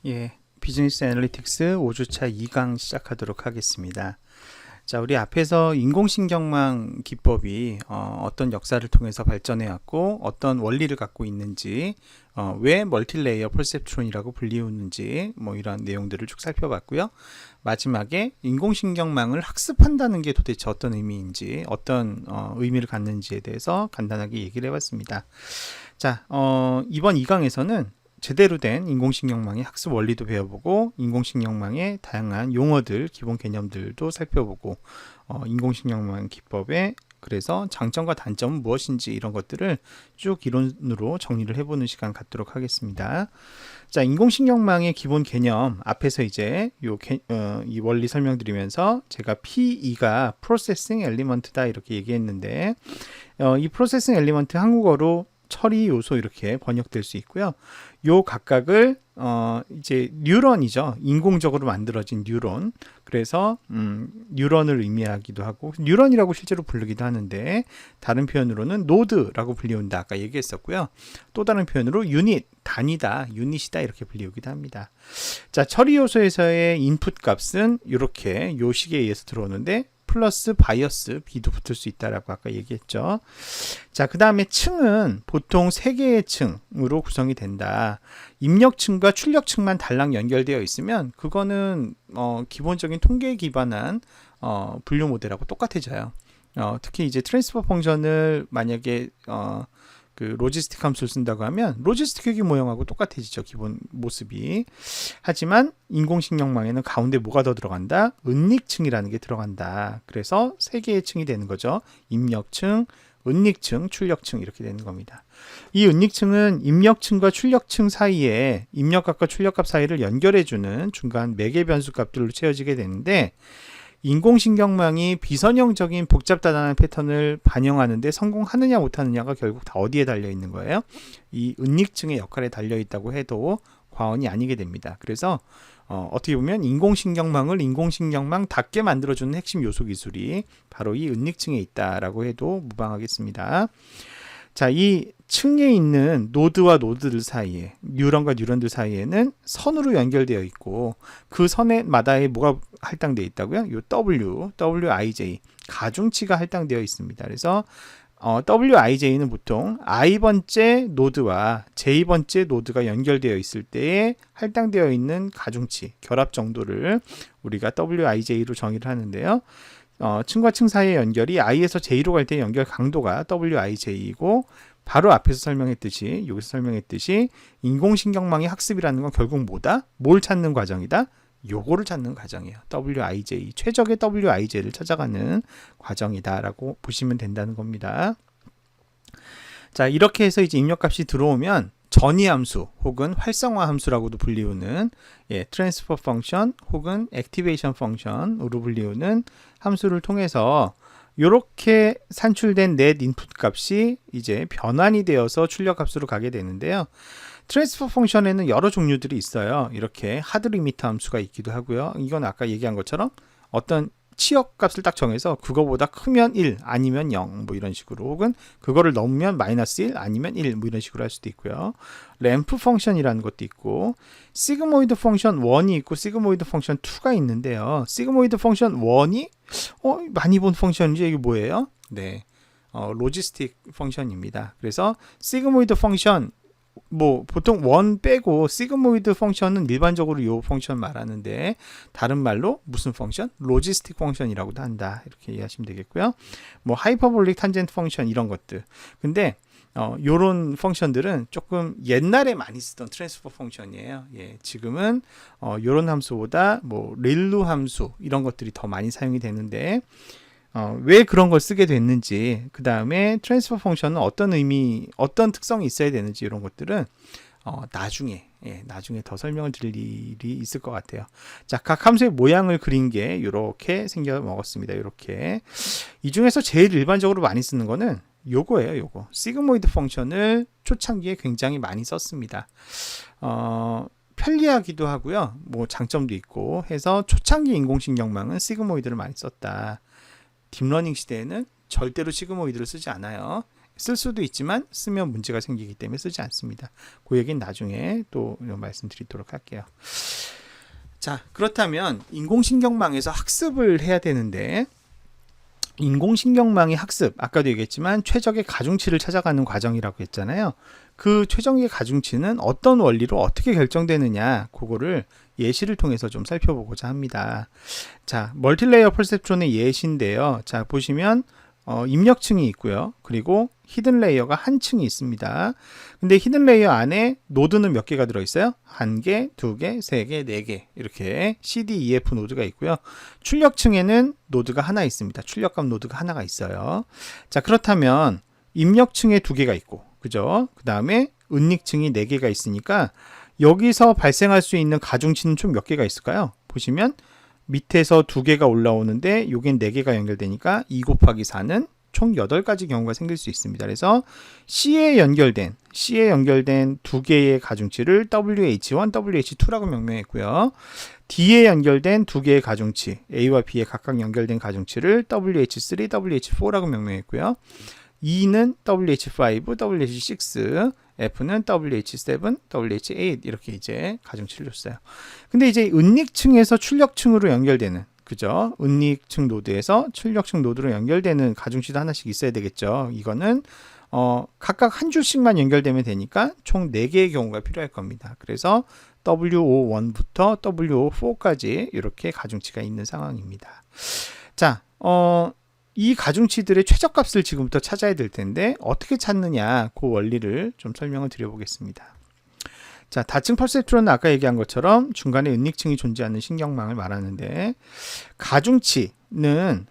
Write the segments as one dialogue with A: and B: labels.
A: 예, 비즈니스 애널리틱스 5주차 2강 시작하도록 하겠습니다. 자, 우리 앞에서 인공신경망 기법이 어떤 역사를 통해서 발전해 왔고 어떤 원리를 갖고 있는지, 왜 멀티레이어 퍼셉트론이라고 불리우는지 뭐 이런 내용들을 쭉 살펴봤고요. 마지막에 인공신경망을 학습한다는 게 도대체 어떤 의미인지, 어떤 의미를 갖는지에 대해서 간단하게 얘기를 해봤습니다. 자, 이번 2강에서는 제대로 된 인공신경망의 학습 원리도 배워보고 인공신경망의 다양한 용어들, 기본 개념들도 살펴보고 인공신경망 기법의 그래서 장점과 단점은 무엇인지 이런 것들을 쭉 이론으로 정리를 해보는 시간 갖도록 하겠습니다. 자, 인공신경망의 기본 개념 앞에서 이제 이 원리 설명드리면서 제가 P2가 프로세싱 엘리먼트다 이렇게 얘기했는데 이 프로세싱 엘리먼트 한국어로 처리 요소 이렇게 번역될 수 있고요. 요 각각을 이제 뉴런이죠. 인공적으로 만들어진 뉴런. 그래서 뉴런을 의미하기도 하고 뉴런이라고 실제로 부르기도 하는데 다른 표현으로는 노드라고 불리운다. 아까 얘기했었고요. 또 다른 표현으로 유닛, 단위다, 유닛이다 이렇게 불리우기도 합니다. 자, 처리 요소에서의 인풋 값은 이렇게 요 식에 의해서 들어오는데 플러스 바이어스 B도 붙을 수 있다라고 아까 얘기했죠. 자, 그 다음에 층은 보통 3개의 층으로 구성이 된다. 입력층과 출력층만 달랑 연결되어 있으면 그거는 기본적인 통계에 기반한 분류 모델하고 똑같아져요. 특히 이제 트랜스퍼 펑션을 만약에 그 로지스틱 함수를 쓴다고 하면 로지스틱 회귀 모형하고 똑같아지죠. 기본 모습이. 하지만 인공신경망에는 가운데 뭐가 더 들어간다? 은닉층이라는 게 들어간다. 그래서 3개의 층이 되는 거죠. 입력층, 은닉층, 출력층 이렇게 되는 겁니다. 이 은닉층은 입력층과 출력층 사이에 입력값과 출력값 사이를 연결해주는 중간 매개 변수 값들로 채워지게 되는데 인공신경망이 비선형적인 복잡다단한 패턴을 반영하는데 성공하느냐 못하느냐가 결국 다 어디에 달려있는 거예요? 이 은닉층의 역할에 달려있다고 해도 과언이 아니게 됩니다. 그래서 어떻게 보면 인공신경망을 인공신경망답게 만들어주는 핵심 요소 기술이 바로 이 은닉층에 있다라고 해도 무방하겠습니다. 자, 이 층에 있는 노드와 노드들 사이에 뉴런과 뉴런들 사이에는 선으로 연결되어 있고 그 선에마다에 뭐가 할당되어 있다고요? 요 WIJ 가중치가 할당되어 있습니다. 그래서 WIJ는 보통 i번째 노드와 j번째 노드가 연결되어 있을 때에 할당되어 있는 가중치, 결합 정도를 우리가 WIJ로 정의를 하는데요. 층과 층 사이의 연결이 i에서 j로 갈 때 연결 강도가 WIJ이고 바로 앞에서 설명했듯이 여기서 설명했듯이 인공신경망의 학습이라는 건 결국 뭐다? 뭘 찾는 과정이다? 요거를 찾는 과정이에요. WIJ, 최적의 WIJ를 찾아가는 과정이다라고 보시면 된다는 겁니다. 자, 이렇게 해서 이제 입력값이 들어오면 전이 함수 혹은 활성화 함수라고도 불리우는 트랜스퍼 펑션 혹은 액티베이션 펑션으로 불리우는 함수를 통해서 이렇게 산출된 넷 인풋 값이 이제 변환이 되어서 출력 값으로 가게 되는데요. 트랜스퍼 펑션에는 여러 종류들이 있어요. 이렇게 하드 리미터 함수가 있기도 하고요. 이건 아까 얘기한 것처럼 어떤 치역 값을 딱 정해서 그거보다 크면 1 아니면 0 뭐 이런 식으로 혹은 그거를 넘으면 마이너스 1 아니면 1 뭐 이런 식으로 할 수도 있고요. 램프 펑션이라는 것도 있고 시그모이드 펑션 1이 있고 시그모이드 펑션 2가 있는데요. 시그모이드 펑션 1이 많이 본 펑션이죠. 이게 뭐예요? 네, 로지스틱 펑션입니다. 그래서 시그모이드 펑션 뭐 보통 원 빼고 시그모이드 펑션은 일반적으로 이 펑션 말하는데 다른 말로 무슨 펑션? 로지스틱 펑션이라고도 한다. 이렇게 이해하시면 되겠고요. 뭐 하이퍼볼릭 탄젠트 펑션 이런 것들. 근데 요런 펑션들은 조금 옛날에 많이 쓰던 트랜스퍼 펑션이에요. 예, 지금은 요런 함수보다 뭐 릴루 함수 이런 것들이 더 많이 사용이 되는데 왜 그런 걸 쓰게 됐는지, 그 다음에 트랜스퍼 펑션은 어떤 의미, 어떤 특성이 있어야 되는지 이런 것들은 나중에 더 설명을 드릴 일이 있을 것 같아요. 자, 각 함수의 모양을 그린 게 이렇게 생겨 먹었습니다. 이렇게 이 중에서 제일 일반적으로 많이 쓰는 거는 요거예요. 요거 시그모이드 펑션을 초창기에 굉장히 많이 썼습니다. 편리하기도 하고요. 뭐 장점도 있고 해서 초창기 인공신경망은 시그모이드를 많이 썼다. 딥러닝 시대에는 절대로 시그모이드를 쓰지 않아요. 쓸 수도 있지만 쓰면 문제가 생기기 때문에 쓰지 않습니다. 그 얘기는 나중에 또 말씀드리도록 할게요. 자, 그렇다면 인공신경망에서 학습을 해야 되는데, 인공신경망의 학습, 아까도 얘기했지만 최적의 가중치를 찾아가는 과정이라고 했잖아요. 그 최적의 가중치는 어떤 원리로 어떻게 결정되느냐, 그거를 예시를 통해서 좀 살펴보고자 합니다. 자, 멀티레이어 퍼셉트론의 예시인데요. 자, 보시면 입력층이 있고요. 그리고 히든 레이어가 한 층이 있습니다. 근데 히든 레이어 안에 노드는 몇 개가 들어있어요? 1개, 2개, 3개, 4개 이렇게 CD, EF 노드가 있고요. 출력층에는 노드가 하나 있습니다. 출력값 노드가 하나가 있어요. 자, 그렇다면 입력층에 2개가 있고, 그죠? 그 다음에 은닉층이 4개가 있으니까 여기서 발생할 수 있는 가중치는 총 몇 개가 있을까요? 보시면 밑에서 2개가 올라오는데 여긴 4개가 연결되니까 2 곱하기 4는 총 8가지 경우가 생길 수 있습니다. 그래서 C에 연결된 2개의 가중치를 WH1, WH2라고 명명했고요. D에 연결된 2개의 가중치, A와 B에 각각 연결된 가중치를 WH3, WH4라고 명명했고요. E는 WH5, WH6, F는 WH7, WH8 이렇게 이제 가중치를 줬어요. 근데 이제 은닉층에서 출력층으로 연결되는, 그죠? 은닉층 노드에서 출력층 노드로 연결되는 가중치도 하나씩 있어야 되겠죠. 이거는 각각 한 줄씩만 연결되면 되니까 총 4개의 경우가 필요할 겁니다. 그래서 WO1부터 WO4까지 이렇게 가중치가 있는 상황입니다. 자, 이 가중치들의 최저값을 지금부터 찾아야 될 텐데 어떻게 찾느냐, 그 원리를 좀 설명을 드려보겠습니다. 자, 다층 퍼셉트론은 아까 얘기한 것처럼 중간에 은닉층이 존재하는 신경망을 말하는데, 가중치는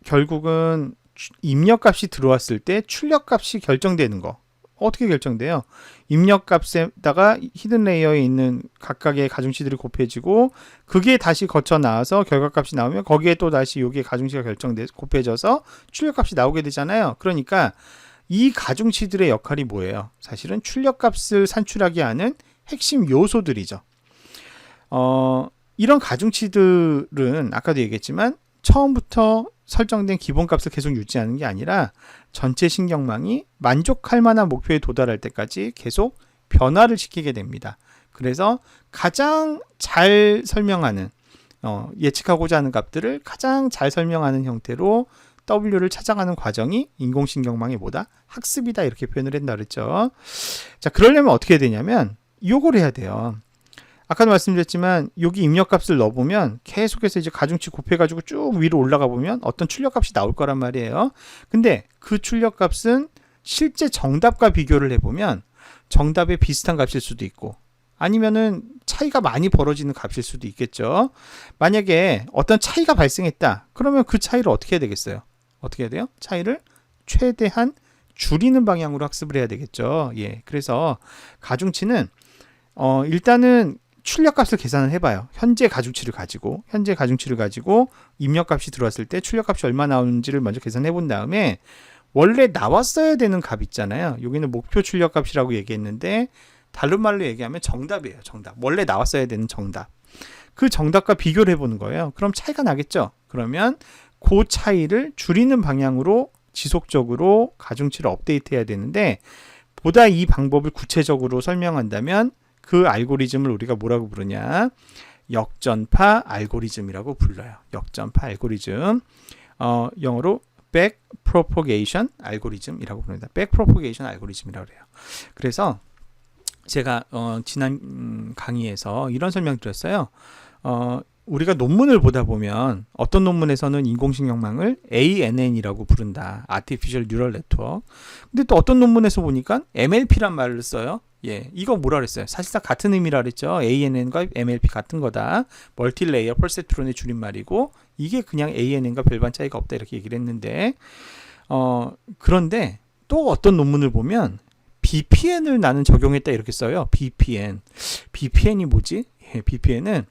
A: 결국은 입력값이 들어왔을 때 출력값이 결정되는 거. 어떻게 결정돼요? 입력값에다가 히든 레이어에 있는 각각의 가중치들이 곱해지고 그게 다시 거쳐 나와서 결과값이 나오면 거기에 또 다시 여기에 가중치가 곱해져서 출력값이 나오게 되잖아요. 그러니까 이 가중치들의 역할이 뭐예요? 사실은 출력값을 산출하게 하는 핵심 요소들이죠. 이런 가중치들은 아까도 얘기했지만 처음부터 설정된 기본값을 계속 유지하는 게 아니라 전체 신경망이 만족할 만한 목표에 도달할 때까지 계속 변화를 시키게 됩니다. 그래서 가장 잘 설명하는, 예측하고자 하는 값들을 가장 잘 설명하는 형태로 W를 찾아가는 과정이 인공신경망의 뭐다? 학습이다, 이렇게 표현을 했다 그랬죠. 자, 그러려면 어떻게 해야 되냐면 요걸 해야 돼요. 아까도 말씀드렸지만 여기 입력값을 넣어보면 계속해서 이제 가중치 곱해가지고 쭉 위로 올라가 보면 어떤 출력값이 나올 거란 말이에요. 근데 그 출력값은 실제 정답과 비교를 해보면 정답에 비슷한 값일 수도 있고 아니면은 차이가 많이 벌어지는 값일 수도 있겠죠. 만약에 어떤 차이가 발생했다, 그러면 그 차이를 어떻게 해야 되겠어요? 어떻게 해야 돼요? 차이를 최대한 줄이는 방향으로 학습을 해야 되겠죠. 예, 그래서 가중치는 일단은 출력값을 계산을 해봐요. 현재 가중치를 가지고 입력값이 들어왔을 때 출력값이 얼마 나오는지를 먼저 계산해 본 다음에 원래 나왔어야 되는 값 있잖아요. 여기는 목표 출력값이라고 얘기했는데 다른 말로 얘기하면 정답이에요. 정답. 원래 나왔어야 되는 정답. 그 정답과 비교를 해보는 거예요. 그럼 차이가 나겠죠. 그러면 그 차이를 줄이는 방향으로 지속적으로 가중치를 업데이트해야 되는데, 보다 이 방법을 구체적으로 설명한다면 그 알고리즘을 우리가 뭐라고 부르냐, 역전파 알고리즘이라고 불러요. 역전파 알고리즘, 영어로 backpropagation 알고리즘이라고 부릅니다. backpropagation 알고리즘이라고 그래요. 그래서 제가 지난 강의에서 이런 설명 드렸어요. 우리가 논문을 보다 보면 어떤 논문에서는 인공신경망을 ANN이라고 부른다. Artificial Neural Network. 근데 또 어떤 논문에서 보니까 MLP란 말을 써요. 예, 이거 뭐라 그랬어요? 사실상 같은 의미라 그랬죠. ANN과 MLP 같은 거다. 멀티레이어 퍼셉트론의 줄임말이고 이게 그냥 ANN과 별반 차이가 없다, 이렇게 얘기를 했는데, 그런데 또 어떤 논문을 보면 BPN을 나는 적용했다, 이렇게 써요. BPN이 뭐지? 예, BPN은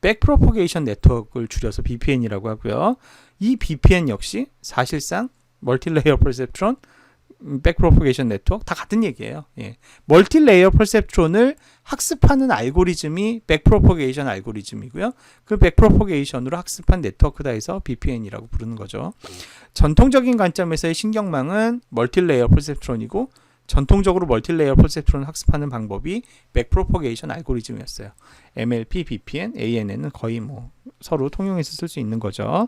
A: 백프로포게이션 네트워크를 줄여서 BPN이라고 하고요. 이 BPN 역시 사실상 멀티레이어 퍼셉트론 백프로포게이션 네트워크 다 같은 얘기예요. 예. 멀티레이어 퍼셉트론을 학습하는 알고리즘이 백프로포게이션 알고리즘이고요. 그 백프로포게이션으로 학습한 네트워크다 해서 BPN이라고 부르는 거죠. 전통적인 관점에서의 신경망은 멀티레이어 퍼셉트론이고 전통적으로 멀티레이어 퍼셉트론을 학습하는 방법이 백프로포게이션 알고리즘이었어요. MLP, BPN, ANN은 거의 뭐 서로 통용해서 쓸 수 있는 거죠.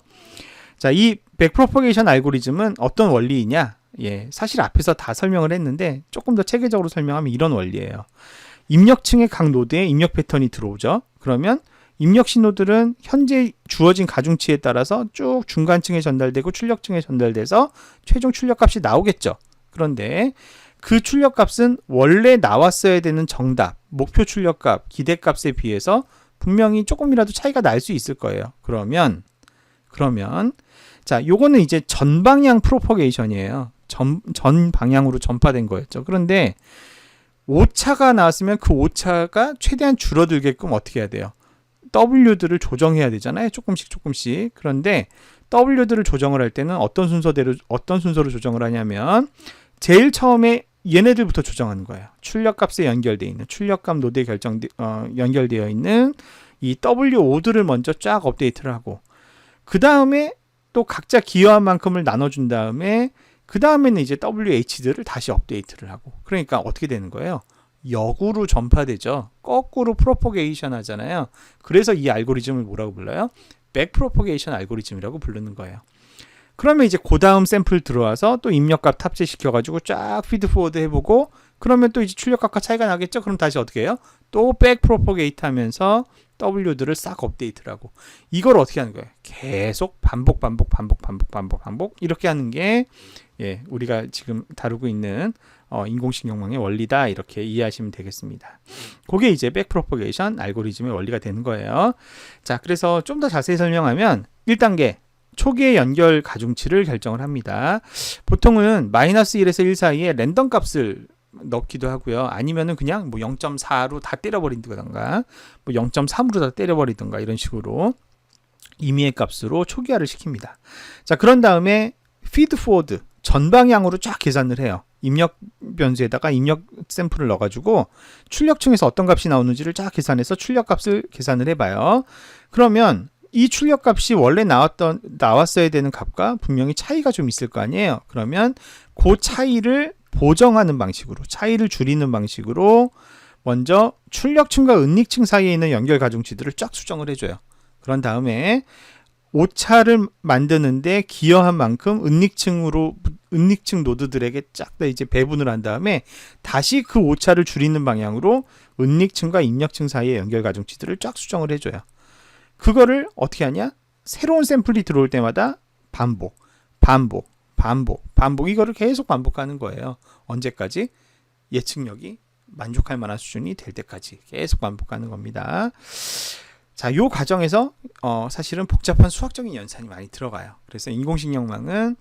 A: 자, 이 백프로포게이션 알고리즘은 어떤 원리이냐? 예, 사실 앞에서 다 설명을 했는데 조금 더 체계적으로 설명하면 이런 원리예요. 입력층의 각 노드에 입력 패턴이 들어오죠. 그러면 입력 신호들은 현재 주어진 가중치에 따라서 쭉 중간층에 전달되고 출력층에 전달돼서 최종 출력값이 나오겠죠. 그런데 그 출력값은 원래 나왔어야 되는 정답, 목표 출력값, 기대값에 비해서 분명히 조금이라도 차이가 날 수 있을 거예요. 그러면 자, 요거는 이제 전방향 프로퍼게이션이에요. 전 방향으로 전파된 거였죠. 그런데 오차가 나왔으면 그 오차가 최대한 줄어들게끔 어떻게 해야 돼요? W들을 조정해야 되잖아요. 조금씩. 그런데 W들을 조정을 할 때는 어떤 순서로 조정을 하냐면 제일 처음에 얘네들부터 조정하는 거예요. 출력값에 연결되어 있는 출력값 노드에 연결되어 있는 이 W5들을 먼저 쫙 업데이트를 하고 그 다음에 또 각자 기여한 만큼을 나눠준 다음에 그 다음에는 이제 WH들을 다시 업데이트를 하고 그러니까 어떻게 되는 거예요? 역으로 전파되죠. 거꾸로 프로포게이션 하잖아요. 그래서 이 알고리즘을 뭐라고 불러요? 백프로포게이션 알고리즘이라고 부르는 거예요. 그러면 이제 그 다음 샘플 들어와서 또 입력값 탑재시켜가지고 쫙 피드포워드 해보고 그러면 또 이제 출력값과 차이가 나겠죠? 그럼 다시 어떻게 해요? 또 백프로포게이트 하면서 W들을 싹 업데이트를 하고 이걸 어떻게 하는 거예요? 계속 반복 이렇게 하는 게 예, 우리가 지금 다루고 있는 인공신경망의 원리다 이렇게 이해하시면 되겠습니다. 그게 이제 백프로포게이션 알고리즘의 원리가 되는 거예요. 자, 그래서 좀 더 자세히 설명하면 1단계 초기의 연결 가중치를 결정을 합니다. 보통은 -1에서 1 사이에 랜덤 값을 넣기도 하고요. 아니면은 그냥 뭐 0.4로 다 때려버린다던가 뭐 0.3으로 다 때려버리던가 이런 식으로 임의의 값으로 초기화를 시킵니다. 자, 그런 다음에 피드 포워드 전방향으로 쫙 계산을 해요. 입력 변수에다가 입력 샘플을 넣어가지고 출력층에서 어떤 값이 나오는지를 쫙 계산해서 출력값을 계산을 해봐요. 그러면 이 출력값이 원래 나왔어야 되는 값과 분명히 차이가 좀 있을 거 아니에요. 그러면 그 차이를 보정하는 방식으로, 차이를 줄이는 방식으로 먼저 출력층과 은닉층 사이에 있는 연결 가중치들을 쫙 수정을 해줘요. 그런 다음에 오차를 만드는데 기여한 만큼 은닉층 노드들에게 쫙 다 이제 배분을 한 다음에 다시 그 오차를 줄이는 방향으로 은닉층과 입력층 사이의 연결 가중치들을 쫙 수정을 해줘요. 그거를 어떻게 하냐? 새로운 샘플이 들어올 때마다 반복 이거를 계속 반복하는 거예요. 언제까지? 예측력이 만족할 만한 수준이 될 때까지 계속 반복하는 겁니다. 자, 요 과정에서 사실은 복잡한 수학적인 연산이 많이 들어가요. 그래서 인공신경망은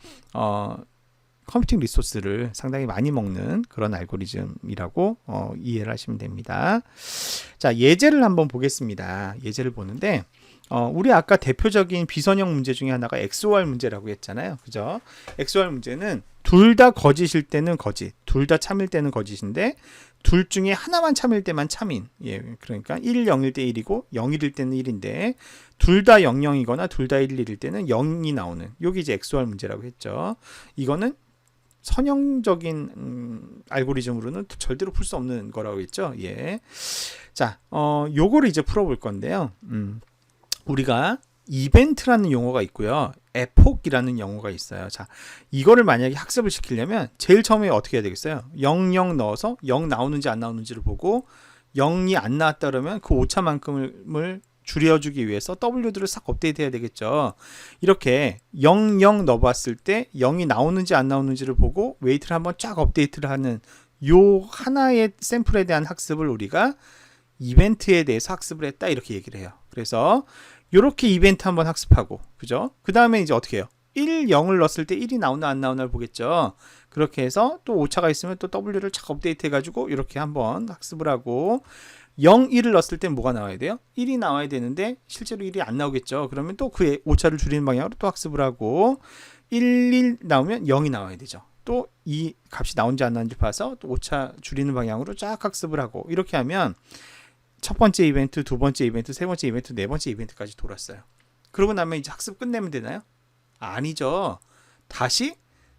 A: 컴퓨팅 리소스를 상당히 많이 먹는 그런 알고리즘이라고 이해를 하시면 됩니다. 자, 예제를 한번 보겠습니다. 예제를 보는데 우리 아까 대표적인 비선형 문제 중에 하나가 XOR 문제라고 했잖아요. 그죠? XOR 문제는 둘 다 거짓일 때는 거짓, 둘 다 참일 때는 거짓인데 둘 중에 하나만 참일 때만 참인. 예, 그러니까 1, 0일 때 1이고 0일일 때는 1인데 둘 다 0, 0이거나 둘 다 1, 1일 때는 0이 나오는. 요게 이제 XOR 문제라고 했죠. 이거는 선형적인 알고리즘으로는 절대로 풀 수 없는 거라고 했죠. 예. 자, 요거를 이제 풀어볼 건데요. 우리가 이벤트라는 용어가 있고요. 에폭이라는 용어가 있어요. 자, 이거를 만약에 학습을 시키려면 제일 처음에 어떻게 해야 되겠어요? 0, 0 넣어서 0 나오는지 안 나오는지를 보고 0이 안 나왔다 그러면 그 오차만큼을 줄여주기 위해서 W들을 싹 업데이트 해야 되겠죠. 이렇게 0, 0 넣어봤을 때 0이 나오는지 안 나오는지를 보고 웨이트를 한번 쫙 업데이트를 하는 요 하나의 샘플에 대한 학습을 우리가 이벤트에 대해서 학습을 했다 이렇게 얘기를 해요. 그래서 이렇게 이벤트 한번 학습하고 그죠? 그 다음에 이제 어떻게 해요? 1, 0을 넣었을 때 1이 나오나 안 나오나를 보겠죠. 그렇게 해서 또 오차가 있으면 또 W를 착 업데이트 해가지고 이렇게 한번 학습을 하고 0, 1을 넣었을 때 뭐가 나와야 돼요? 1이 나와야 되는데 실제로 1이 안 나오겠죠. 그러면 또 그 오차를 줄이는 방향으로 또 학습을 하고 1, 1 나오면 0이 나와야 되죠. 또 이 값이 나온지 안 나온지 봐서 또 오차 줄이는 방향으로 쫙 학습을 하고, 이렇게 하면 첫 번째 이벤트, 두 번째 이벤트, 세 번째 이벤트, 네 번째 이벤트까지 돌았어요. 그러고 나면 이제 학습 끝내면 되나요? 아니죠. 다시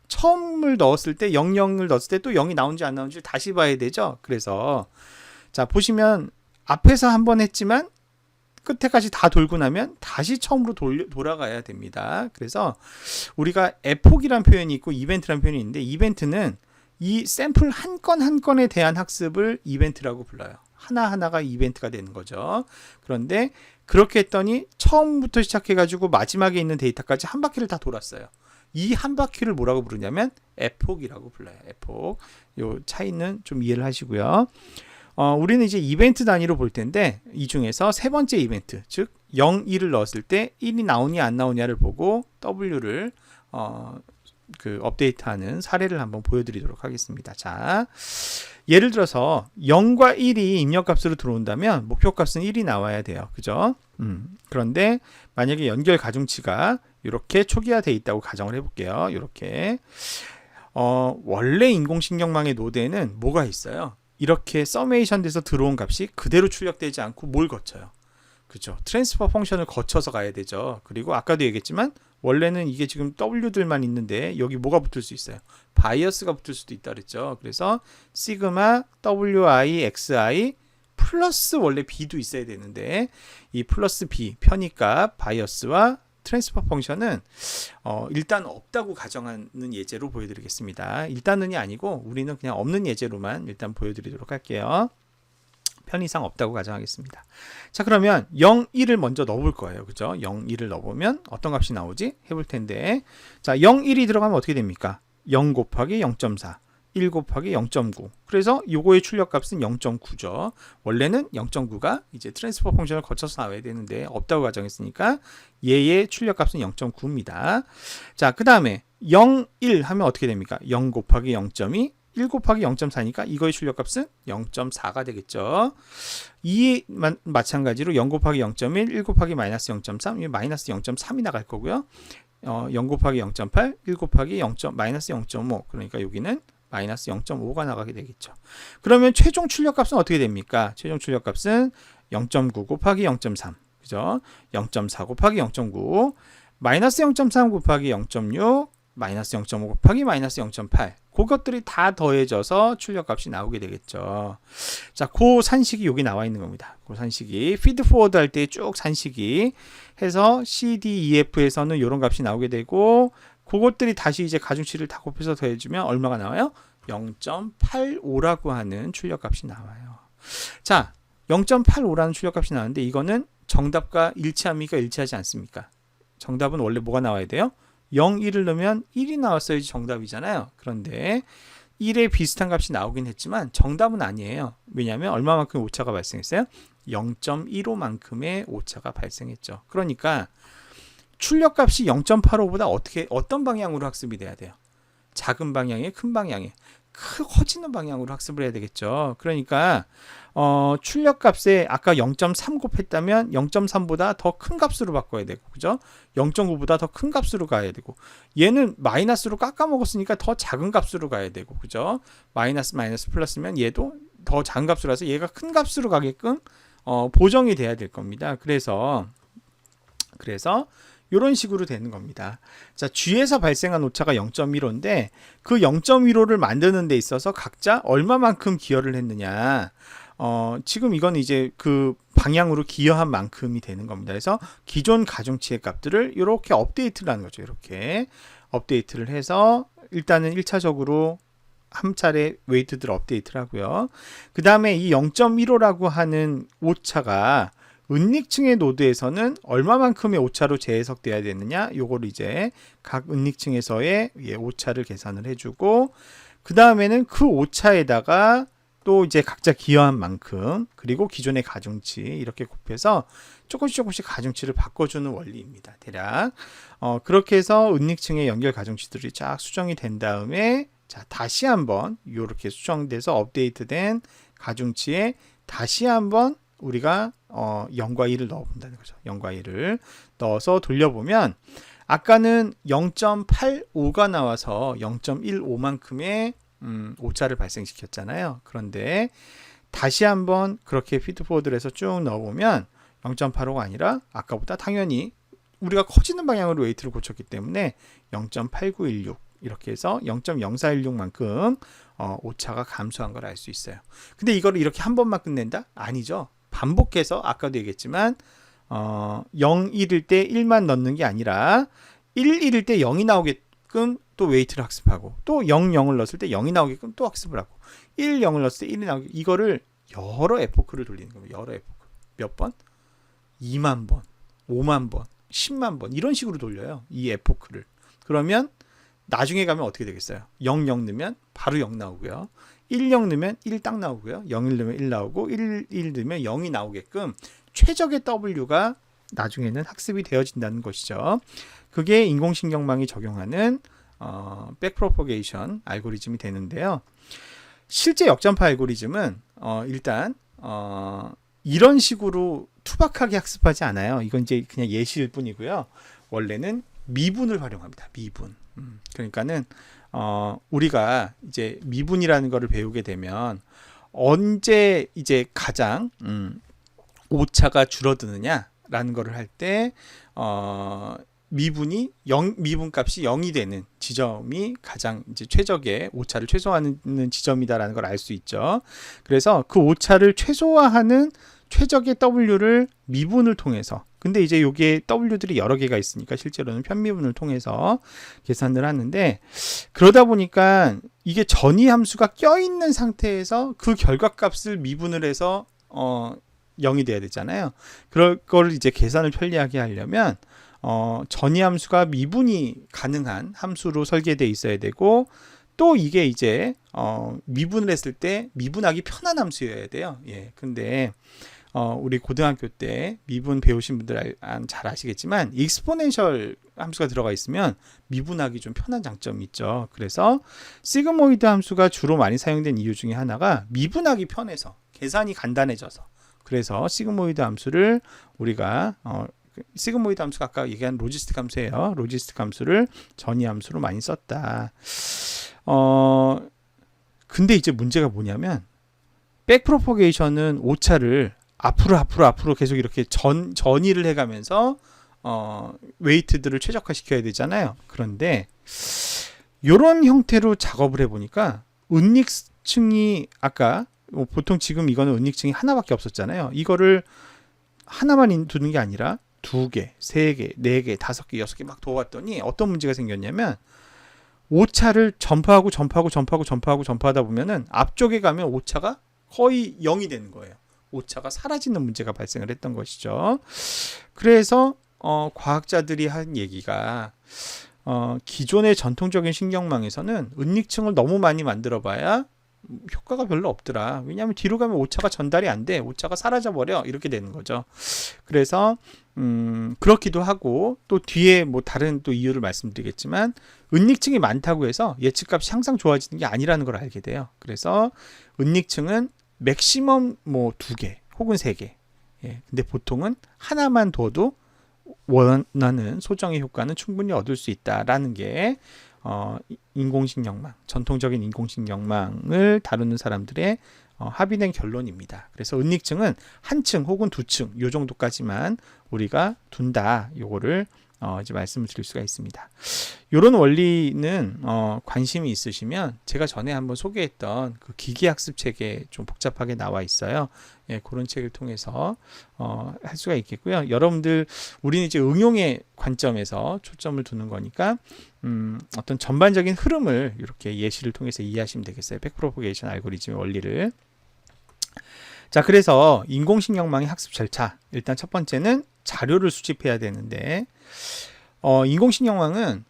A: 처음을 넣었을 때 00을 넣었을 때 또 0이 나온지 안 나온지 다시 봐야 되죠. 그래서 자 보시면 앞에서 한 번 했지만 끝에까지 다 돌고 나면 다시 처음으로 돌아가야 됩니다. 그래서 우리가 에폭이란 표현이 있고 이벤트란 표현이 있는데, 이벤트는 이 샘플 한 건 한 건에 대한 학습을 이벤트라고 불러요. 하나하나가 이벤트가 되는 거죠. 그런데 그렇게 했더니 처음부터 시작해가지고 마지막에 있는 데이터까지 한 바퀴를 다 돌았어요. 이 한 바퀴를 뭐라고 부르냐면 에폭이라고 불러요. 에폭. 요 차이는 좀 이해를 하시고요. 우리는 이제 이벤트 단위로 볼 텐데, 이 중에서 세 번째 이벤트, 즉 0, 1을 넣었을 때 1이 나오냐 안 나오냐를 보고 W를 업데이트하는 사례를 한번 보여드리도록 하겠습니다. 자, 예를 들어서 0과 1이 입력값으로 들어온다면 목표값은 1이 나와야 돼요. 그죠? 그런데 만약에 연결 가중치가 이렇게 초기화되어 있다고 가정을 해볼게요. 이렇게 원래 인공신경망의 노드에는 뭐가 있어요? 이렇게 서메이션 돼서 들어온 값이 그대로 출력되지 않고 뭘 거쳐요? 그죠? 트랜스퍼 펑션을 거쳐서 가야 되죠. 그리고 아까도 얘기했지만 원래는 이게 지금 W들만 있는데 여기 뭐가 붙을 수 있어요? 바이어스가 붙을 수도 있다 그랬죠. 그래서 시그마 WI XI 플러스 원래 B도 있어야 되는데, 이 플러스 B 편의값 바이어스와 트랜스퍼 펑션은 일단 없다고 가정하는 예제로 보여드리겠습니다. 일단은이 아니고 우리는 그냥 없는 예제로만 일단 보여드리도록 할게요. 편의상 없다고 가정하겠습니다. 자, 그러면 0, 1을 먼저 넣어볼 거예요. 그죠? 0, 1을 넣어보면 어떤 값이 나오지? 해볼 텐데, 자, 0, 1이 들어가면 어떻게 됩니까? 0 곱하기 0.4, 1 곱하기 0.9. 그래서 요거의 출력값은 0.9죠. 원래는 0.9가 이제 트랜스퍼 펑션을 거쳐서 나와야 되는데 없다고 가정했으니까 얘의 출력값은 0.9입니다. 자, 그 다음에 0, 1 하면 어떻게 됩니까? 0 곱하기 0.2, 1 곱하기 0.4니까 이거의 출력값은 0.4가 되겠죠. 이 마찬가지로 0 곱하기 0.1, 1 곱하기 마이너스 0.3, 이 마이너스 0.3이 나갈 거고요. 0 곱하기 0.8, 1 곱하기 마이너스 0.5, 그러니까 여기는 마이너스 0.5가 나가게 되겠죠. 그러면 최종 출력값은 어떻게 됩니까? 최종 출력값은 0.9 곱하기 0.3, 그죠? 0.4 곱하기 0.9, 마이너스 0.3 곱하기 0.6, 마이너스 0.5 곱하기 마이너스 0.8. 그것들이 다 더해져서 출력값이 나오게 되겠죠. 자, 그 산식이 여기 나와 있는 겁니다. 그 산식이 피드 포워드 할 때 쭉 산식이 해서 CDEF에서는 이런 값이 나오게 되고, 그것들이 다시 이제 가중치를 다 곱해서 더해주면 얼마가 나와요? 0.85라고 하는 출력값이 나와요. 자, 0.85라는 출력값이 나왔는데 이거는 정답과 일치합니까? 일치하지 않습니까? 정답은 원래 뭐가 나와야 돼요? 0, 1을 넣으면 1이 나왔어야지 정답이잖아요. 그런데 1에 비슷한 값이 나오긴 했지만 정답은 아니에요. 왜냐하면 얼마만큼 오차가 발생했어요? 0.15만큼의 오차가 발생했죠. 그러니까 출력값이 0.85보다 어떤 방향으로 학습이 돼야 돼요? 작은 방향에, 큰 방향에, 커지는 방향으로 학습을 해야 되겠죠. 그러니까 출력값에 아까 0.3 곱했다면 0.3보다 더 큰 값으로 바꿔야 되고, 그죠? 0.9보다 더 큰 값으로 가야 되고, 얘는 마이너스로 깎아 먹었으니까 더 작은 값으로 가야 되고, 그죠? 마이너스 플러스면 얘도 더 작은 값으로 가서 얘가 큰 값으로 가게끔 보정이 돼야 될 겁니다. 그래서 이런 식으로 되는 겁니다. 자, G에서 발생한 오차가 0.15인데 그 0.15를 만드는 데 있어서 각자 얼마만큼 기여를 했느냐. 지금 이건 이제 그 방향으로 기여한 만큼이 되는 겁니다. 그래서 기존 가중치의 값들을 이렇게 업데이트를 하는 거죠. 이렇게 업데이트를 해서 일단은 1차적으로 한 차례 웨이트들 업데이트를 하고요. 그 다음에 이 0.15라고 하는 오차가 은닉층의 노드에서는 얼마만큼의 오차로 재해석돼야 되느냐, 요거를 이제 각 은닉층에서의 오차를 계산을 해주고, 그 다음에는 그 오차에다가 또 이제 각자 기여한 만큼, 그리고 기존의 가중치 이렇게 곱해서 조금씩 가중치를 바꿔주는 원리입니다. 대략 그렇게 해서 은닉층의 연결 가중치들이 쫙 수정이 된 다음에, 자, 다시 한번 이렇게 수정돼서 업데이트된 가중치에 다시 한번 우리가 0과 2를 넣어본다는 거죠. 0과 2를 넣어서 돌려보면 아까는 0.85가 나와서 0.15만큼의 오차를 발생시켰잖아요. 그런데 다시 한번 그렇게 피드포워드를 해서 쭉 넣어보면 0.85가 아니라 아까보다 당연히 우리가 커지는 방향으로 웨이트를 고쳤기 때문에 0.8916 이렇게 해서 0.0416만큼 오차가 감소한 걸 알 수 있어요. 근데 이거를 이렇게 한 번만 끝낸다? 아니죠. 반복해서 아까도 얘기했지만 0일일 때 1만 넣는 게 아니라 1일일 때 0이 나오게끔 또 웨이트를 학습하고 또 0, 0을 넣었을 때 0이 나오게끔 또 학습을 하고 1, 0을 넣었을 때 1이 나오게 이거를 여러 에포크를 돌리는 거예요. 여러 에포크. 몇 번? 2만 번, 5만 번, 10만 번 이런 식으로 돌려요. 이 에포크를. 그러면 나중에 가면 어떻게 되겠어요? 0, 0 넣으면 바로 0 나오고요. 1, 0 넣으면 1 딱 나오고요. 0, 1 넣으면 1 나오고 1, 1 넣으면 0이 나오게끔 최적의 W가 나중에는 학습이 되어진다는 것이죠. 그게 인공신경망이 적용하는 백프로포게이션 알고리즘이 되는데요. 실제 역전파 알고리즘은 일단 이런 식으로 투박하게 학습하지 않아요. 이건 이제 그냥 예시일 뿐이고요. 원래는 미분을 활용합니다. 미분. 그러니까는 우리가 이제 미분이라는 거를 배우게 되면 언제 이제 가장 오차가 줄어드느냐라는 거를 할 때 미분이 0, 미분 값이 0이 되는 지점이 가장 이제 최적의 오차를 최소화하는 지점이다라는 걸 알 수 있죠. 그래서 그 오차를 최소화하는 최적의 W를 미분을 통해서 근데 이제 요게 W들이 여러 개가 있으니까 실제로는 편미분을 통해서 계산을 하는데 그러다 보니까 이게 전위 함수가 껴있는 상태에서 그 결과값을 미분을 해서 0이 돼야 되잖아요. 그럴 걸 이제 계산을 편리하게 하려면 전위 함수가 미분이 가능한 함수로 설계되어 있어야 되고 또 이게 이제 미분을 했을 때 미분하기 편한 함수여야 돼요. 예. 근데 우리 고등학교 때 미분 배우신 분들 잘 아시겠지만 익스포넨셜 함수가 들어가 있으면 미분하기 좀 편한 장점이 있죠. 그래서 시그모이드 함수가 주로 많이 사용된 이유 중에 하나가 미분하기 편해서 계산이 간단해져서 그래서 시그모이드 함수를 우리가 시그모이드 함수가 아까 얘기한 로지스틱 함수예요. 로지스틱 함수를 전위 함수로 많이 썼다. 근데 이제 문제가 뭐냐면 백프로포게이션은 오차를 앞으로 계속 이렇게 전이를 해가면서 웨이트들을 최적화시켜야 되잖아요. 그런데 이런 형태로 작업을 해보니까 은닉층이 아까 보통 지금 이거는 은닉층이 하나밖에 없었잖아요. 이거를 하나만 두는 게 아니라 2개, 3개, 4개, 5개, 6개 막 도왔더니 어떤 문제가 생겼냐면 오차를 점프하다 보면은 앞쪽에 가면 오차가 거의 0이 되는 거예요. 오차가 사라지는 문제가 발생을 했던 것이죠. 그래서 과학자들이 한 얘기가 기존의 전통적인 신경망에서는 은닉층을 너무 많이 만들어 봐야 효과가 별로 없더라. 왜냐하면 뒤로 가면 오차가 전달이 안 돼. 오차가 사라져 버려. 이렇게 되는 거죠. 그래서 그렇기도 하고 또 뒤에 뭐 다른 또 이유를 말씀드리겠지만 은닉층이 많다고 해서 예측값이 항상 좋아지는 게 아니라는 걸 알게 돼요. 그래서 은닉층은 맥시멈 뭐 2개 혹은 3개. 예. 근데 보통은 하나만 둬도 원하는 소정의 효과는 충분히 얻을 수 있다라는 게 인공신경망, 전통적인 인공신경망을 다루는 사람들의 합의된 결론입니다. 그래서 은닉층은 한 층 혹은 2층 요 정도까지만 우리가 둔다. 요거를 이제 말씀을 드릴 수가 있습니다. 이런 원리는 관심이 있으시면 제가 전에 한번 소개했던 그 기계학습 책에 좀 복잡하게 나와 있어요. 예, 그런 책을 통해서 할 수가 있겠고요. 여러분들 우리는 이제 응용의 관점에서 초점을 두는 거니까 어떤 전반적인 흐름을 이렇게 예시를 통해서 이해하시면 되겠어요. 백프로포게이션 알고리즘의 원리를. 자, 그래서 인공신경망의 학습 절차. 일단 첫 번째는 자료를 수집해야 되는데 인공신경망은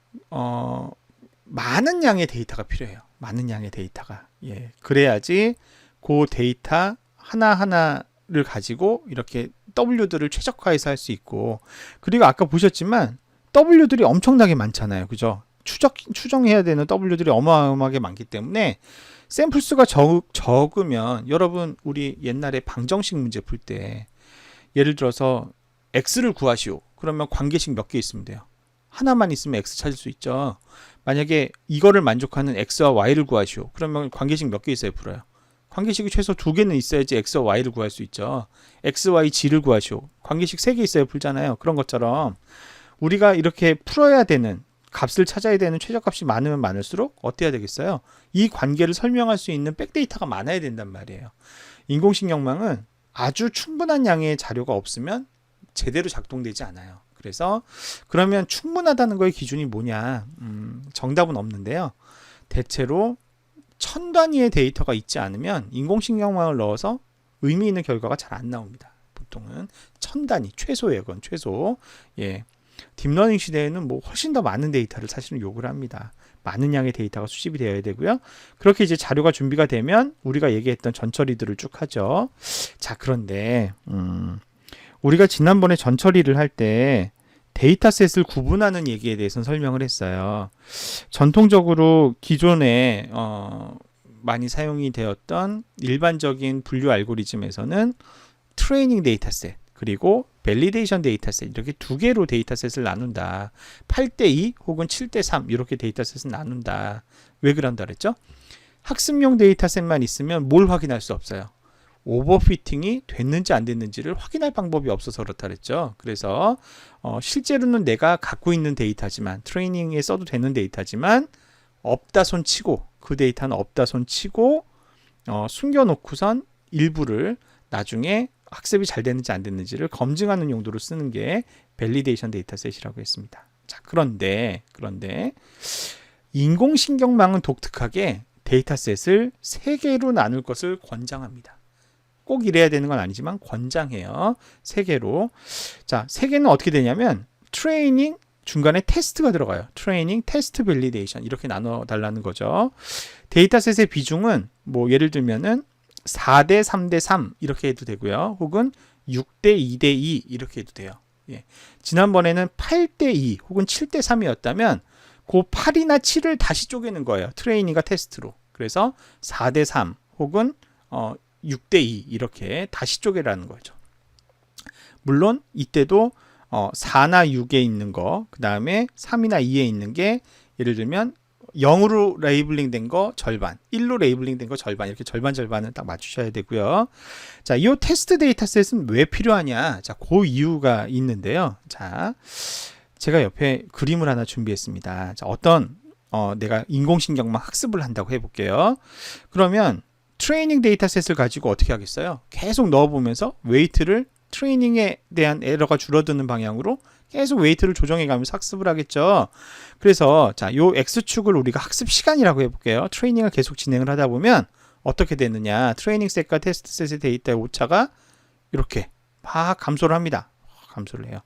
A: 많은 양의 데이터가 필요해요. 많은 양의 데이터가. 예. 그래야지 그 데이터 하나하나를 가지고 이렇게 W들을 최적화해서 할 수 있고 그리고 아까 보셨지만 W들이 엄청나게 많잖아요. 그죠? 추정해야 되는 W들이 어마어마하게 많기 때문에 샘플 수가 적으면 여러분 우리 옛날에 방정식 문제 풀 때 예를 들어서 X를 구하시오. 그러면 관계식 몇 개 있으면 돼요? 하나만 있으면 x 찾을 수 있죠. 만약에 이거를 만족하는 x와 y를 구하시오. 그러면 관계식 몇 개 있어야 풀어요? 관계식이 최소 2개는 있어야지 x와 y를 구할 수 있죠. x, y, g를 구하시오. 관계식 3개 있어야 풀잖아요. 그런 것처럼 우리가 이렇게 풀어야 되는 값을 찾아야 되는 최저값이 많으면 많을수록 어때야 되겠어요? 이 관계를 설명할 수 있는 백데이터가 많아야 된단 말이에요. 인공신경망은 아주 충분한 양의 자료가 없으면 제대로 작동되지 않아요. 그래서 그러면 충분하다는 거의 기준이 뭐냐? 정답은 없는데요. 대체로 1000단위의 데이터가 있지 않으면 인공신경망을 넣어서 의미 있는 결과가 잘 안 나옵니다. 보통은 1000단위 최소예요. 그건 최소. 예. 딥러닝 시대에는 뭐 훨씬 더 많은 데이터를 사실은 요구를 합니다. 많은 양의 데이터가 수집이 되어야 되고요. 그렇게 이제 자료가 준비가 되면 우리가 얘기했던 전처리들을 쭉 하죠. 자, 그런데 우리가 지난번에 전처리를 할 때 데이터셋을 구분하는 얘기에 대해서는 설명을 했어요. 전통적으로 기존에 많이 사용이 되었던 일반적인 분류 알고리즘에서는 트레이닝 데이터셋 그리고 밸리데이션 데이터셋 이렇게 두 개로 데이터셋을 나눈다. 8대2 혹은 7대3 이렇게 데이터셋을 나눈다. 왜 그런다 그랬죠? 학습용 데이터셋만 있으면 뭘 확인할 수 없어요. 오버피팅이 됐는지 안 됐는지를 확인할 방법이 없어서 그렇다 그랬죠. 그래서 실제로는 내가 갖고 있는 데이터지만 트레이닝에 써도 되는 데이터지만 없다 손 치고 그 데이터는 없다 손 치고 숨겨놓고선 일부를 나중에 학습이 잘 됐는지 안 됐는지를 검증하는 용도로 쓰는 게 밸리데이션 데이터셋이라고 했습니다. 자, 그런데 인공신경망은 독특하게 데이터셋을 3개로 나눌 것을 권장합니다. 꼭 이래야 되는 건 아니지만 권장해요. 3개로. 자, 3개는 어떻게 되냐면 트레이닝 중간에 테스트가 들어가요. 트레이닝, 테스트, 밸리데이션 이렇게 나눠 달라는 거죠. 데이터셋의 비중은 뭐 예를 들면은 4대 3대 3 이렇게 해도 되고요. 혹은 6대 2대 2 이렇게 해도 돼요. 예. 지난번에는 8대 2 혹은 7대 3이었다면 그 8이나 7을 다시 쪼개는 거예요. 트레이닝과 테스트로. 그래서 4대 3 혹은 6대 2 이렇게 다시 쪼개라는 거죠. 물론 이때도 4나 6에 있는 거, 그 다음에 3이나 2에 있는 게 예를 들면 0으로 레이블링 된 거 절반, 1로 레이블링 된 거 절반 이렇게 절반을 딱 맞추셔야 되고요. 자, 이 테스트 데이터셋은 왜 필요하냐? 자, 그 이유가 있는데요. 자, 제가 옆에 그림을 하나 준비했습니다. 자, 어떤 내가 인공신경망 학습을 한다고 해볼게요. 그러면 트레이닝 데이터셋을 가지고 어떻게 하겠어요? 계속 넣어보면서 웨이트를 트레이닝에 대한 에러가 줄어드는 방향으로 계속 웨이트를 조정해가면서 학습을 하겠죠. 그래서 자, 요 X축을 우리가 학습 시간이라고 해볼게요. 트레이닝을 계속 진행을 하다 보면 어떻게 되느냐. 트레이닝 셋과 테스트 셋의 데이터의 오차가 이렇게 막 감소를 합니다. 감소를 해요.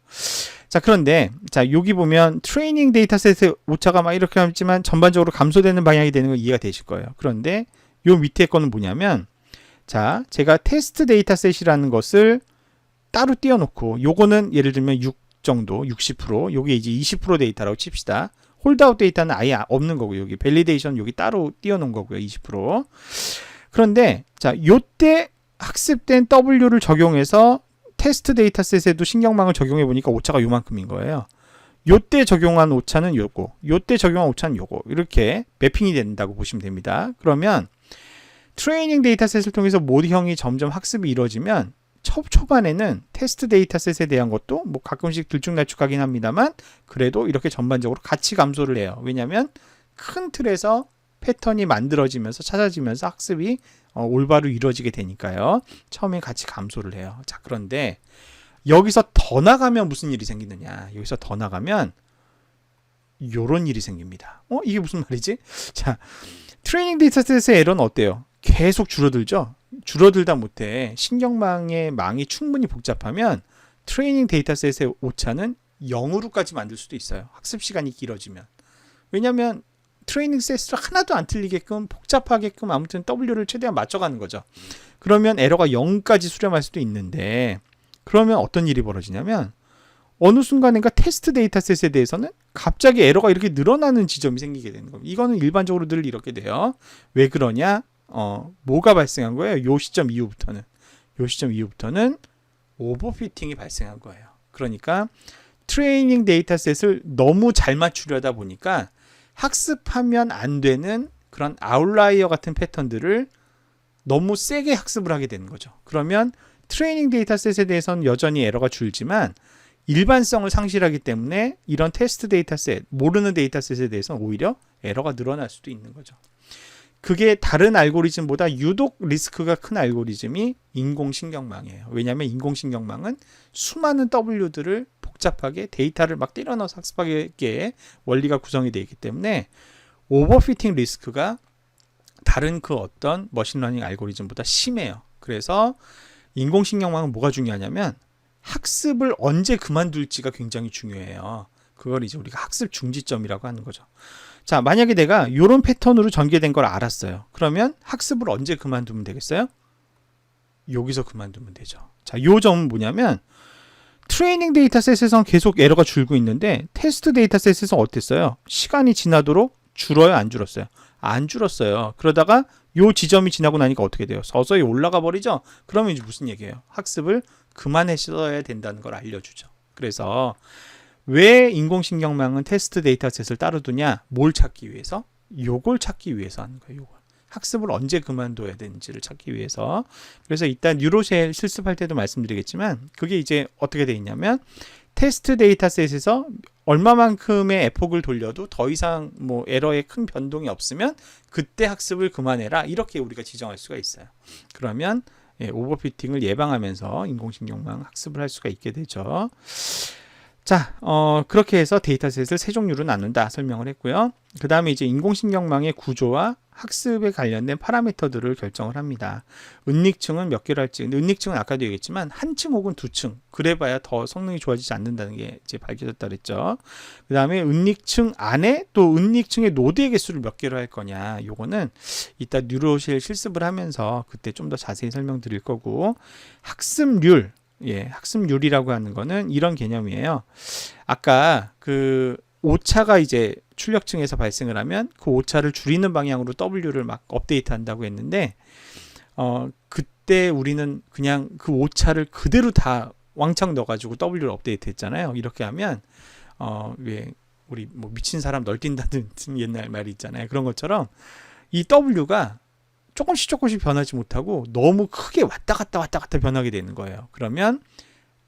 A: 자, 그런데 자, 여기 보면 트레이닝 데이터셋의 오차가 막 이렇게 남지만 전반적으로 감소되는 방향이 되는 거 이해가 되실 거예요. 그런데 요 밑에 거는 뭐냐면 자, 제가 테스트 데이터셋이라는 것을 따로 띄워놓고 요거는 예를 들면 6 정도 60% 요게 이제 20% 데이터라고 칩시다. 홀드아웃 데이터는 아예 없는 거고요. 여기 밸리데이션 여기 따로 띄워놓은 거고요. 20%. 그런데 자, 요때 학습된 W를 적용해서 테스트 데이터셋에도 신경망을 적용해 보니까 오차가 요만큼인 거예요. 요때 적용한 오차는 요거, 요때 적용한 오차는 요거 이렇게 매핑이 된다고 보시면 됩니다. 그러면 트레이닝 데이터셋을 통해서 모듈형이 점점 학습이 이루어지면 초반에는 테스트 데이터셋에 대한 것도 뭐 가끔씩 들쭉날쭉하긴 합니다만 그래도 이렇게 전반적으로 같이 감소를 해요. 왜냐하면 큰 틀에서 패턴이 만들어지면서 찾아지면서 학습이 올바로 이루어지게 되니까요. 처음에 같이 감소를 해요. 자, 그런데 여기서 더 나가면 무슨 일이 생기느냐. 여기서 더 나가면 요런 일이 생깁니다. 이게 무슨 말이지? 자, 트레이닝 데이터셋의 에러는 어때요? 계속 줄어들죠? 줄어들다 못해 신경망의 망이 충분히 복잡하면 트레이닝 데이터셋의 오차는 0으로까지 만들 수도 있어요. 학습 시간이 길어지면. 왜냐하면 트레이닝 셋을 하나도 안 틀리게끔 복잡하게끔 아무튼 W를 최대한 맞춰가는 거죠. 그러면 에러가 0까지 수렴할 수도 있는데 그러면 어떤 일이 벌어지냐면 어느 순간인가 테스트 데이터셋에 대해서는 갑자기 에러가 이렇게 늘어나는 지점이 생기게 되는 겁니다. 이거는 일반적으로 늘 이렇게 돼요. 왜 그러냐? 뭐가 발생한 거예요? 요 시점 이후부터는 오버피팅이 발생한 거예요. 그러니까 트레이닝 데이터셋을 너무 잘 맞추려다 보니까 학습하면 안 되는 그런 아웃라이어 같은 패턴들을 너무 세게 학습을 하게 되는 거죠. 그러면 트레이닝 데이터셋에 대해서는 여전히 에러가 줄지만 일반성을 상실하기 때문에 이런 테스트 데이터셋, 모르는 데이터셋에 대해서는 오히려 에러가 늘어날 수도 있는 거죠. 그게 다른 알고리즘보다 유독 리스크가 큰 알고리즘이 인공신경망이에요. 왜냐하면 인공신경망은 수많은 W들을 복잡하게 데이터를 막 때려 넣어서 학습하게 원리가 구성이 되어 있기 때문에 오버피팅 리스크가 다른 그 어떤 머신러닝 알고리즘보다 심해요. 그래서 인공신경망은 뭐가 중요하냐면 학습을 언제 그만둘지가 굉장히 중요해요. 그걸 이제 우리가 학습 중지점이라고 하는 거죠. 자, 만약에 내가 이런 패턴으로 전개된 걸 알았어요. 그러면 학습을 언제 그만두면 되겠어요? 여기서 그만두면 되죠. 자, 요 점은 뭐냐면 트레이닝 데이터셋에서는 계속 에러가 줄고 있는데 테스트 데이터셋에서 어땠어요? 시간이 지나도록 줄어요? 안 줄었어요? 안 줄었어요. 그러다가 요 지점이 지나고 나니까 어떻게 돼요? 서서히 올라가 버리죠? 그러면 이제 무슨 얘기예요? 학습을 그만했어야 된다는 걸 알려주죠. 그래서 왜 인공신경망은 테스트 데이터셋을 따로 두냐? 뭘 찾기 위해서? 요걸 찾기 위해서 하는 거예요. 요걸. 학습을 언제 그만둬야 되는지를 찾기 위해서. 그래서 일단 뉴로쉘 실습할 때도 말씀드리겠지만 그게 이제 어떻게 돼 있냐면 테스트 데이터셋에서 얼마만큼의 에폭을 돌려도 더 이상 뭐 에러에 큰 변동이 없으면 그때 학습을 그만해라. 이렇게 우리가 지정할 수가 있어요. 그러면 오버피팅을 예방하면서 인공신경망 학습을 할 수가 있게 되죠. 자, 그렇게 해서 데이터셋을 세 종류로 나눈다 설명을 했고요. 그 다음에 이제 인공신경망의 구조와 학습에 관련된 파라미터들을 결정을 합니다. 은닉층은 몇 개로 할지, 은닉층은 아까도 얘기했지만 한 층 혹은 두 층, 그래봐야 더 성능이 좋아지지 않는다는 게 이제 밝혀졌다 그랬죠. 그 다음에 은닉층 안에 또 은닉층의 노드의 개수를 몇 개로 할 거냐, 요거는 이따 뉴로쉘 실습을 하면서 그때 좀 더 자세히 설명드릴 거고, 학습률, 학습률이라고 하는 거는 이런 개념이에요. 아까 그 오차가 이제 출력층에서 발생을 하면 그 오차를 줄이는 방향으로 W를 막 업데이트 한다고 했는데 그때 우리는 그냥 그 오차를 그대로 다 왕창 넣어가지고 W를 업데이트 했잖아요. 이렇게 하면 왜 우리 뭐 미친 사람 널뛴다는 옛날 말이 있잖아요. 그런 것처럼 이 W가 조금씩 변하지 못하고 너무 크게 왔다 갔다 변하게 되는 거예요. 그러면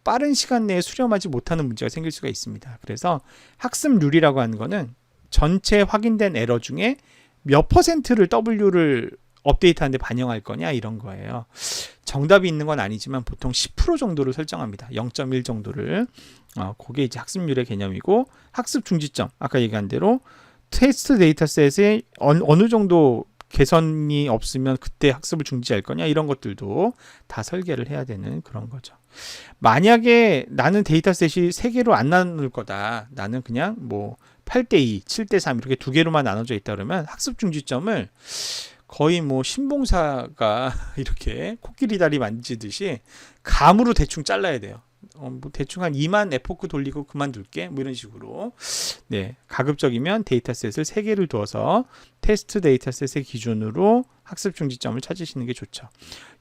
A: 빠른 시간 내에 수렴하지 못하는 문제가 생길 수가 있습니다. 그래서 학습률이라고 하는 거는 전체 확인된 에러 중에 몇 %를 W를 업데이트하는데 반영할 거냐 이런 거예요. 정답이 있는 건 아니지만 보통 10% 정도를 설정합니다. 0.1 정도를. 그게 이제 학습률의 개념이고, 학습 중지점 아까 얘기한 대로 테스트 데이터셋에 어느 정도 개선이 없으면 그때 학습을 중지할 거냐 이런 것들도 다 설계를 해야 되는 그런 거죠. 만약에 나는 데이터셋이 3개로 안 나눌 거다, 나는 그냥 뭐 8대2, 7대3 이렇게 2개로만 나눠져 있다 그러면 학습 중지점을 거의 뭐 신봉사가 이렇게 코끼리 다리 만지듯이 감으로 대충 잘라야 돼요. 뭐 대충 한 2만 에포크 돌리고 그만둘게 뭐 이런 식으로. 가급적이면 데이터셋을 3개를 두어서 테스트 데이터셋의 기준으로 학습 중지점을 찾으시는 게 좋죠.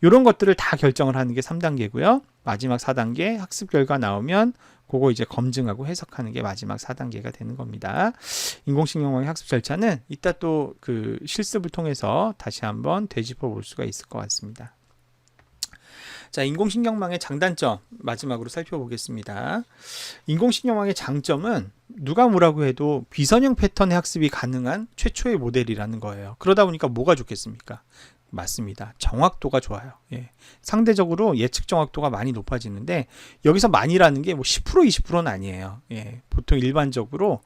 A: 이런 것들을 다 결정을 하는 게 3단계고요. 마지막 4단계 학습 결과 나오면 그거 이제 검증하고 해석하는 게 마지막 4단계가 되는 겁니다. 인공신경망의 학습 절차는 이따 또 그 실습을 통해서 다시 한번 되짚어 볼 수가 있을 것 같습니다. 자, 인공신경망의 장단점 마지막으로 살펴보겠습니다. 인공신경망의 장점은 누가 뭐라고 해도 비선형 패턴의 학습이 가능한 최초의 모델이라는 거예요. 그러다 보니까 뭐가 좋겠습니까? 맞습니다. 정확도가 좋아요. 상대적으로 예측 정확도가 많이 높아지는데, 여기서 많이라는 게 뭐 10%, 20%는 아니에요. 보통 일반적으로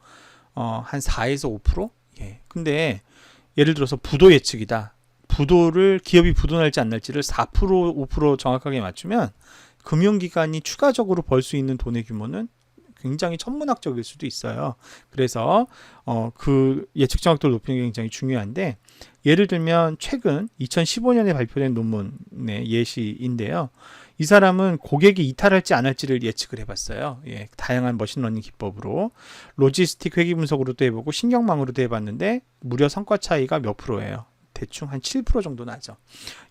A: 한 4에서 5%? 근데 예를 들어서 부도 예측이다. 부도를 기업이 부도 날지 안 날지를 4%, 5% 정확하게 맞추면 금융기관이 추가적으로 벌 수 있는 돈의 규모는 굉장히 천문학적일 수도 있어요. 그래서 그 예측 정확도를 높이는 게 굉장히 중요한데, 예를 들면 최근 2015년에 발표된 논문의 예시인데요. 이 사람은 고객이 이탈할지 안 할지를 예측을 해봤어요. 다양한 머신러닝 기법으로 로지스틱 회귀 분석으로도 해보고 신경망으로도 해봤는데 무려 성과 차이가 몇 프로예요? 대충 한 7% 정도 나죠.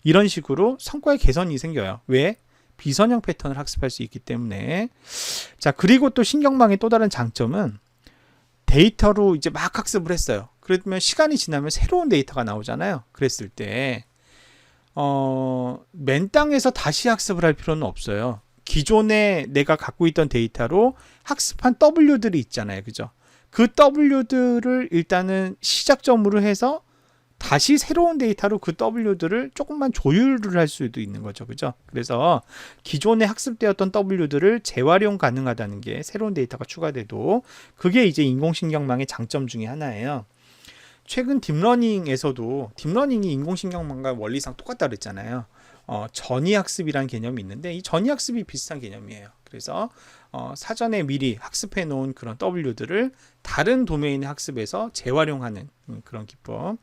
A: 이런 식으로 성과의 개선이 생겨요. 왜? 비선형 패턴을 학습할 수 있기 때문에. 자, 그리고 또 신경망의 또 다른 장점은 데이터로 이제 막 학습을 했어요. 그러면 시간이 지나면 새로운 데이터가 나오잖아요. 그랬을 때 맨 땅에서 다시 학습을 할 필요는 없어요. 기존에 내가 갖고 있던 데이터로 학습한 W들이 있잖아요. 그죠? 그 W들을 일단은 시작점으로 해서 다시 새로운 데이터로 그 W들을 조금만 조율을 할 수도 있는 거죠. 그죠? 그래서 기존에 학습되었던 W들을 재활용 가능하다는 게 새로운 데이터가 추가돼도 그게 이제 인공신경망의 장점 중에 하나예요. 최근 딥러닝에서도 딥러닝이 인공신경망과 원리상 똑같다 그랬잖아요. 전이학습이라는 개념이 있는데 이 전이학습이 비슷한 개념이에요. 그래서 사전에 미리 학습해 놓은 그런 W들을 다른 도메인의 학습에서 재활용하는 그런 기법,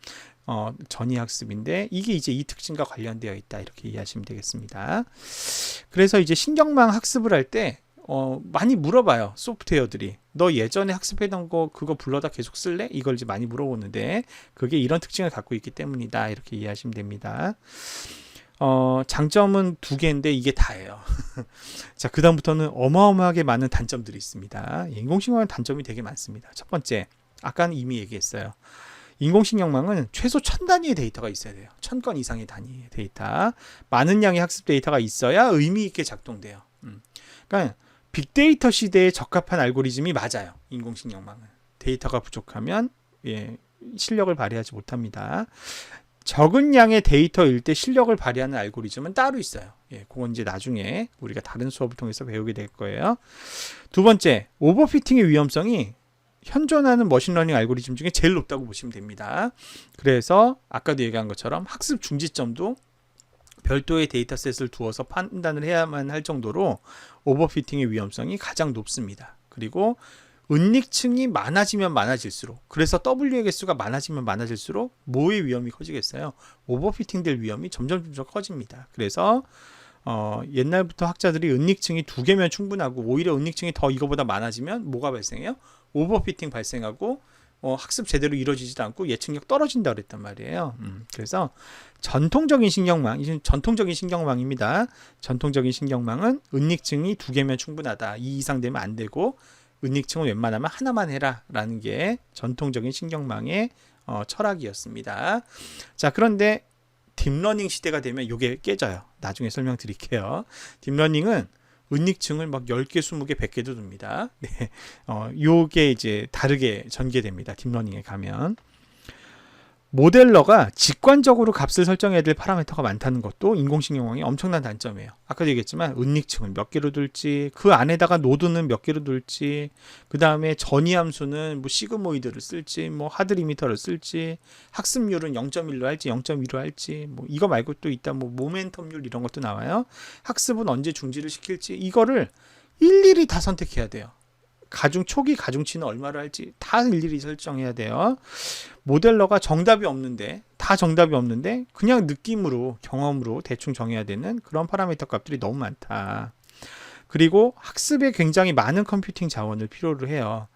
A: 전이학습인데 이게 이제 이 특징과 관련되어 있다 이렇게 이해하시면 되겠습니다. 그래서 이제 신경망 학습을 할 때 많이 물어봐요. 소프트웨어들이 너 예전에 학습했던 거 그거 불러다 계속 쓸래? 이걸 이제 많이 물어보는데 그게 이런 특징을 갖고 있기 때문이다 이렇게 이해하시면 됩니다. 장점은 두 개인데 이게 다예요. 자, 그 다음부터는 어마어마하게 많은 단점들이 있습니다. 인공신경망은 단점이 되게 많습니다. 첫 번째, 아까는 이미 얘기했어요. 인공신경망은 최소 1000단위의 데이터가 있어야 돼요. 1000건 이상의 단위의 데이터. 많은 양의 학습 데이터가 있어야 의미 있게 작동돼요. 그러니까 빅데이터 시대에 적합한 알고리즘이 맞아요. 인공신경망은. 데이터가 부족하면 실력을 발휘하지 못합니다. 적은 양의 데이터일 때 실력을 발휘하는 알고리즘은 따로 있어요. 그건 이제 나중에 우리가 다른 수업을 통해서 배우게 될 거예요. 두 번째, 오버피팅의 위험성이 현존하는 머신러닝 알고리즘 중에 제일 높다고 보시면 됩니다. 그래서 아까도 얘기한 것처럼 학습 중지점도 별도의 데이터셋을 두어서 판단을 해야만 할 정도로 오버피팅의 위험성이 가장 높습니다. 그리고 은닉층이 많아지면 많아질수록, 그래서 W의 개수가 많아지면 많아질수록 뭐의 위험이 커지겠어요? 오버피팅 될 위험이 점점 커집니다. 그래서 옛날부터 학자들이 은닉층이 2개면 충분하고 오히려 은닉층이 더 이거보다 많아지면 뭐가 발생해요? 오버피팅 발생하고 학습 제대로 이루어지지도 않고 예측력 떨어진다 그랬단 말이에요. 그래서 전통적인 신경망, 이제 전통적인 신경망입니다. 전통적인 신경망은 은닉층이 2개면 충분하다. 2 이상 되면 안 되고 은닉층은 웬만하면 하나만 해라 라는 게 전통적인 신경망의 철학이었습니다. 자, 그런데 딥러닝 시대가 되면 이게 깨져요. 나중에 설명드릴게요. 딥러닝은 은닉층을 막 10개, 20개, 100개도 둡니다. 네. 요게 이제 다르게 전개됩니다. 딥러닝에 가면. 모델러가 직관적으로 값을 설정해야 될 파라미터가 많다는 것도 인공신경망의 엄청난 단점이에요. 아까도 얘기했지만 은닉층을 몇 개로 둘지, 그 안에다가 노드는 몇 개로 둘지, 그 다음에 전이함수는 뭐 시그모이드를 쓸지, 뭐 하드 리미터를 쓸지, 학습률은 0.1로 할지 0.2로 할지, 뭐 이거 말고 또 있다 뭐 모멘텀률 이런 것도 나와요. 학습은 언제 중지를 시킬지 이거를 일일이 다 선택해야 돼요. 초기 가중치는 얼마로 할지 다 일일이 설정해야 돼요. 모델러가 정답이 없는데 그냥 느낌으로 경험으로 대충 정해야 되는 그런 파라미터 값들이 너무 많다. 그리고 학습에 굉장히 많은 컴퓨팅 자원을 필요로 해요.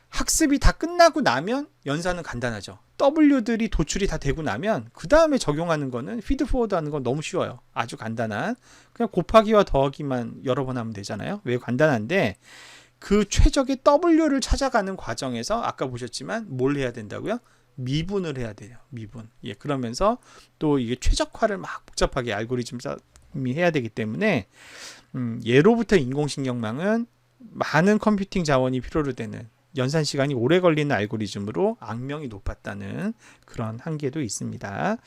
A: 학습이 다 끝나고 나면 연산은 간단하죠. W들이 도출이 다 되고 나면 그 다음에 적용하는 거는 피드포워드 하는 건 너무 쉬워요. 아주 간단한 그냥 곱하기와 더하기만 여러 번 하면 되잖아요. 왜 간단한데 그 최적의 W를 찾아가는 과정에서 아까 보셨지만 뭘 해야 된다고요? 미분을 해야 돼요. 미분. 그러면서 또 이게 최적화를 막 복잡하게 알고리즘이 해야 되기 때문에 예로부터 인공신경망은 많은 컴퓨팅 자원이 필요로 되는 연산 시간이 오래 걸리는 알고리즘으로 악명이 높았다는 그런 한계도 있습니다.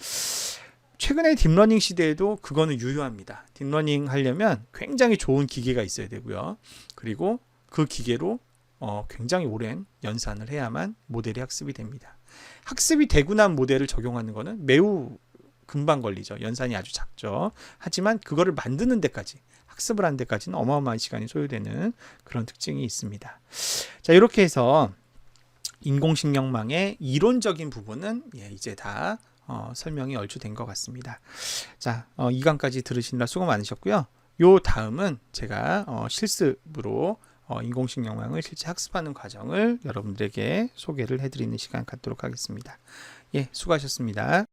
A: 최근에 딥러닝 시대에도 그거는 유효합니다. 딥러닝 하려면 굉장히 좋은 기계가 있어야 되고요. 그리고 그 기계로 굉장히 오랜 연산을 해야만 모델이 학습이 됩니다. 학습이 되고 난 모델을 적용하는 것은 매우 금방 걸리죠. 연산이 아주 작죠. 하지만 그거를 만드는 데까지, 학습을 하는 데까지는 어마어마한 시간이 소요되는 그런 특징이 있습니다. 자, 이렇게 해서 인공신경망의 이론적인 부분은 이제 다 설명이 얼추 된 것 같습니다. 자, 2강까지 들으시느라 수고 많으셨고요. 요 다음은 제가 실습으로 인공신경망을 실제 학습하는 과정을 여러분들에게 소개를 해드리는 시간 갖도록 하겠습니다. 수고하셨습니다.